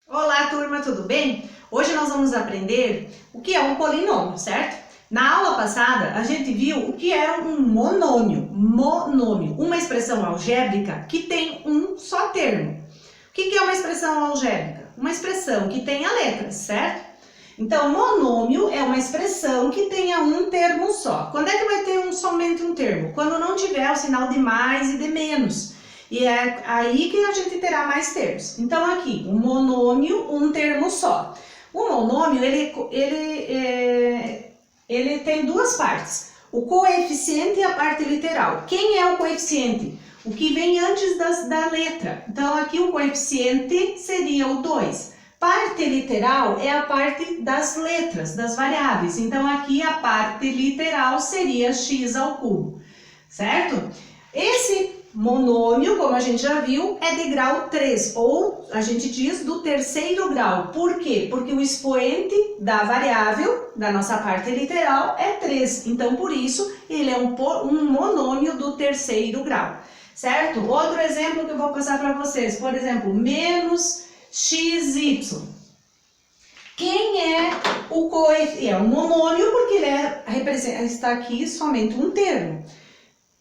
Olá, turma, tudo bem? Hoje nós vamos aprender o que é um polinômio, certo? Na aula passada, a gente viu o que era um monômio, uma expressão algébrica que tem um só termo. O que é uma expressão algébrica? Uma expressão que tenha letras, certo? Então, monômio é uma expressão que tenha um termo só. Quando é que vai ter somente um termo? Quando não tiver o sinal de mais e de menos. E é aí que a gente terá mais termos. Então, aqui, um monômio, um termo só. O monômio, ele tem duas partes. O coeficiente e a parte literal. Quem é o coeficiente? O que vem antes da letra. Então, aqui o coeficiente seria o 2. Parte literal é a parte das letras, das variáveis. Então, aqui a parte literal seria x ao cubo, certo? Esse monômio, como a gente já viu, é de grau 3, ou a gente diz do terceiro grau. Por quê? Porque o expoente da variável, da nossa parte literal, é 3. Então, por isso, ele é um monômio do terceiro grau, certo? Outro exemplo que eu vou passar para vocês, por exemplo, menos xy. Quem é o coeficiente? É um monômio porque ele está aqui somente um termo.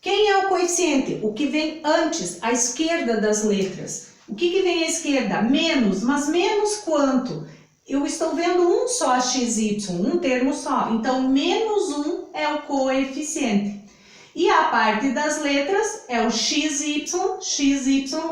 Quem é o coeficiente? O que vem antes, à esquerda das letras. O que vem à esquerda? Menos, mas menos quanto? Eu estou vendo um só xy, um termo só. Então, menos 1 é o coeficiente. E a parte das letras é o xy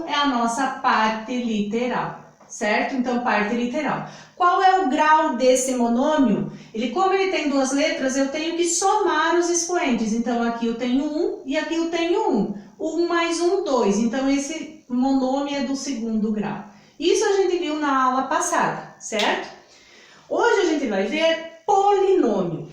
é a nossa parte literal, certo? Então, parte literal. Qual é o grau desse monômio? Como ele tem duas letras, eu tenho que somar os expoentes. Então, aqui eu tenho 1 e aqui eu tenho 1. 1 mais 1, 2. Então, esse monômio é do segundo grau. Isso a gente viu na aula passada, certo? Hoje a gente vai ver polinômio.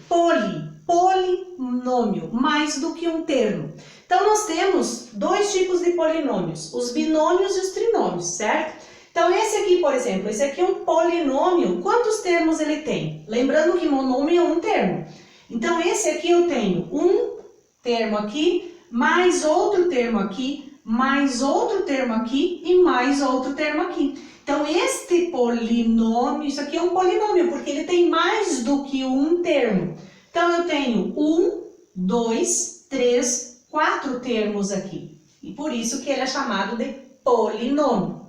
Polinômio, mais do que um termo. Então, nós temos dois tipos de polinômios, os binômios e os trinômios, certo? Então, esse aqui, por exemplo, esse aqui é um polinômio. Quantos termos ele tem? Lembrando que monômio é um termo. Então, esse aqui eu tenho um termo aqui, mais outro termo aqui, mais outro termo aqui e mais outro termo aqui. Então, este polinômio, isso aqui é um polinômio, porque ele tem mais do que um termo. Então, eu tenho 1, 2, 3, 4 termos aqui. E por isso que ele é chamado de polinômio.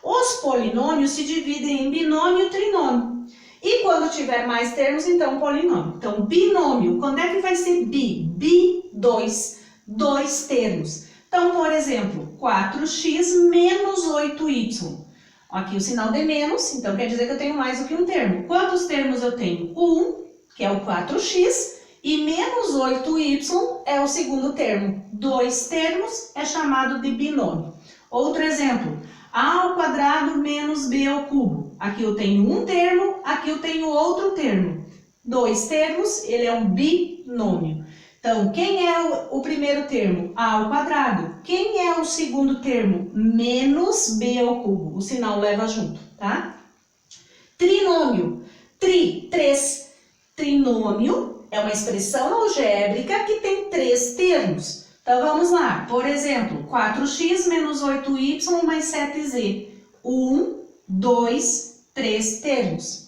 Os polinômios se dividem em binômio e trinômio. E quando tiver mais termos, então polinômio. Então, binômio, quando é que vai ser bi? Bi, 2, 2 termos. Então, por exemplo, 4x menos 8y. Aqui o sinal de menos, então quer dizer que eu tenho mais do que um termo. Quantos termos eu tenho? 1, que é o 4x, e menos 8y é o segundo termo. 2 termos é chamado de binômio. Outro exemplo. A ao quadrado menos b ao cubo. Aqui eu tenho um termo, aqui eu tenho outro termo. 2 termos, ele é um binômio. Então, quem é o primeiro termo? A ao quadrado. Quem é o segundo termo? Menos b ao cubo. O sinal leva junto, tá? Trinômio. 3. Trinômio é uma expressão algébrica que tem 3 termos. Então, vamos lá. Por exemplo, 4x menos 8y mais 7z. 1, 2, 3 termos.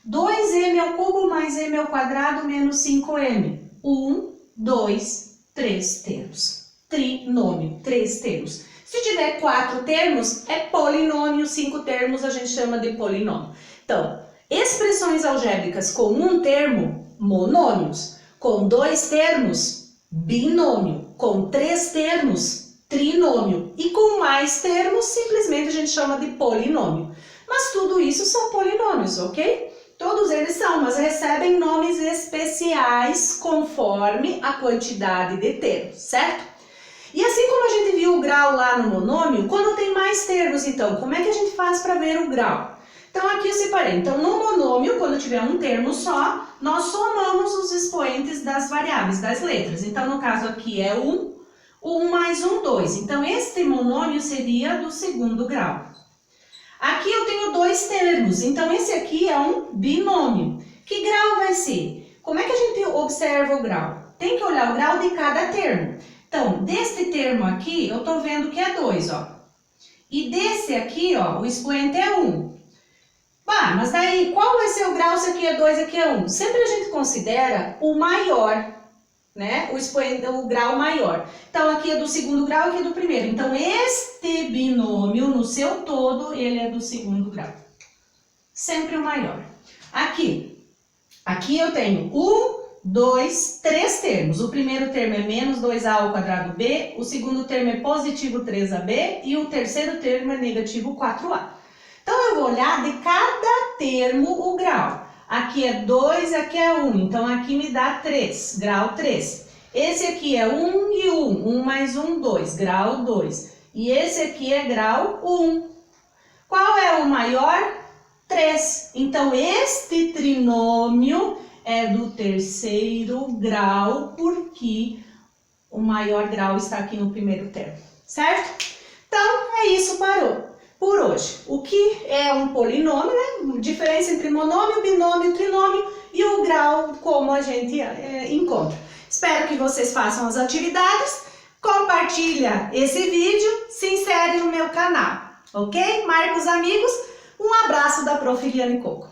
2m ao cubo mais m ao quadrado menos 5m. 1, 2, 3 termos. Trinômio, 3 termos. Se tiver 4 termos, é polinômio. 5 termos a gente chama de polinômio. Então, expressões algébricas com um termo, monômios. Com 2 termos, binômio. Com 3 termos, trinômio. E com mais termos, simplesmente a gente chama de polinômio. Mas tudo isso são polinômios, ok? Todos eles são, mas recebem nomes especiais conforme a quantidade de termos, certo? E assim como a gente viu o grau lá no monômio, quando tem mais termos, então, como é que a gente faz para ver o grau? Então, aqui eu separei. Então, no monômio, quando tiver um termo só, nós somamos os expoentes das variáveis, das letras. Então, no caso aqui é 1, 1 mais 1, 2. Então, este monômio seria do segundo grau. Aqui eu tenho 2 termos, então esse aqui é um binômio. Que grau vai ser? Como é que a gente observa o grau? Tem que olhar o grau de cada termo. Então, deste termo aqui, eu estou vendo que é 2, ó. E desse aqui, ó, o expoente é 1. Ah, mas daí qual vai ser o grau se aqui é 2 e aqui é 1? Sempre a gente considera o maior, né? O grau maior. Então aqui é do segundo grau, aqui é do primeiro. Então este binômio no seu todo, ele é do segundo grau. Sempre o maior. Aqui eu tenho 2, 3 termos. O primeiro termo é menos 2a ao quadrado b, o segundo termo é positivo 3ab e o terceiro termo é negativo 4a. Então eu vou olhar de cada termo o grau. Aqui é 2 e aqui é 1, então aqui me dá 3, grau 3. Esse aqui é 1 e 1, 1 mais 1, 2, grau 2. E esse aqui é grau 1. Qual é o maior? 3. Então este trinômio é do terceiro grau, porque o maior grau está aqui no primeiro termo, certo? Então é isso por hoje. O que é um polinômio, né? Diferença entre monômio, binômio, trinômio e o grau, como a gente encontra. Espero que vocês façam as atividades, compartilha esse vídeo, se insere no meu canal, ok? Marca os amigos, um abraço da Prof. Eliane Coco.